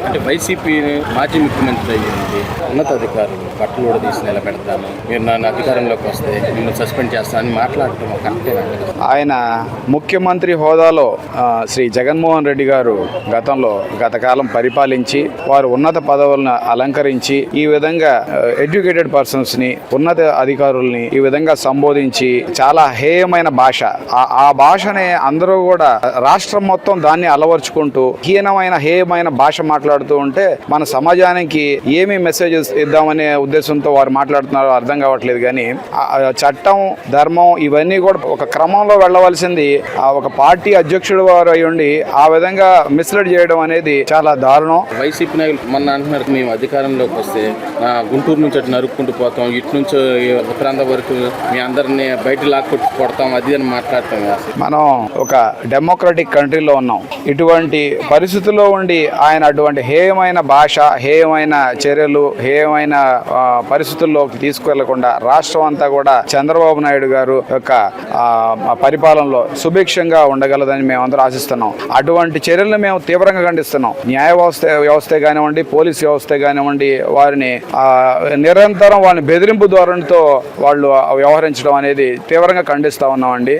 అంటే వైసీపీ మాజీ ముఖ్యమంత్రి అయ్యింది, ఉన్నతాధికారులు బట్టలు కూడా తీసి నిలబెడతాను, మీరు నన్ను అధికారంలోకి వస్తే నిన్ను సస్పెండ్ చేస్తానని మాట్లాడటం కరెక్టేనండి. ఆయన ముఖ్యమంత్రి హోదాలో శ్రీ జగన్మోహన్ రెడ్డి గారు గత కాలం పరిపాలించి వారు ఉన్నత పదవులను అలంకరించి ఈ విధంగా ఎడ్యుకేటెడ్ పర్సన్స్ ని, ఉన్నత అధికారుల్ని ఈ విధంగా సంబోధించి చాలా హేయమైన భాష, ఆ భాషని అందరూ కూడా రాష్ట్రం మొత్తం దాన్ని అలవర్చుకుంటూ హేయమైన భాష మాట్లాడుతూ ఉంటే మన సమాజానికి ఏమి మెసేజెస్ ఇద్దామనే ఉద్దేశంతో వారు మాట్లాడుతున్నారో అర్థం కావట్లేదు. కానీ చట్టం, ధర్మం ఇవన్నీ కూడా ఒక క్రమంలో వెళ్ళవలసింది ఒక పార్టీ అధ్యక్షుడు వారు అయి ఉండి ఆ విధంగా మిస్లీడ్ చేయడం అనేది చాలా దారుణం. వైసీపీ నాయకులు మొన్న అంటున్నారు, మేము అధికారంలోకి వస్తే గుంటూరు నుంచి అటు నరుక్కుంటూ పోతాం, ఇటు నుంచి ఉత్తరాంధ్ర వరకు మీ అందరినీ బయట లాక్కొట్టి కొడతాం, అది అని మాట్లాడతాం. మనం ఒక డెమోక్రటిక్ కంట్రీలో ఉన్నాం. ఇటువంటి పరిస్థితుల్లో ఉండి ఆయన అటువంటి హేయమైన భాష, హేయమైన చర్యలు, హేయమైన పరిస్థితుల్లోకి తీసుకెళ్లకుండా రాష్ట్రం అంతా కూడా చంద్రబాబు నాయుడు గారు యొక్క పరిపాలనలో సుభిక్షంగా ఉండగలదని మేమందరూ ఆశిస్తున్నాం. అటువంటి చర్యలను మేము తీవ్రంగా ఖండిస్తున్నాం. న్యాయ వ్యవస్థ కానివ్వండి, పోలీస్ వ్యవస్థ కానివ్వండి, వారిని నిరంతరం వాళ్ళని బెదిరింపు ధోరణితో వాళ్ళు వ్యవహరించడం అనేది తీవ్రంగా ఖండిస్తా ఉన్నామండి.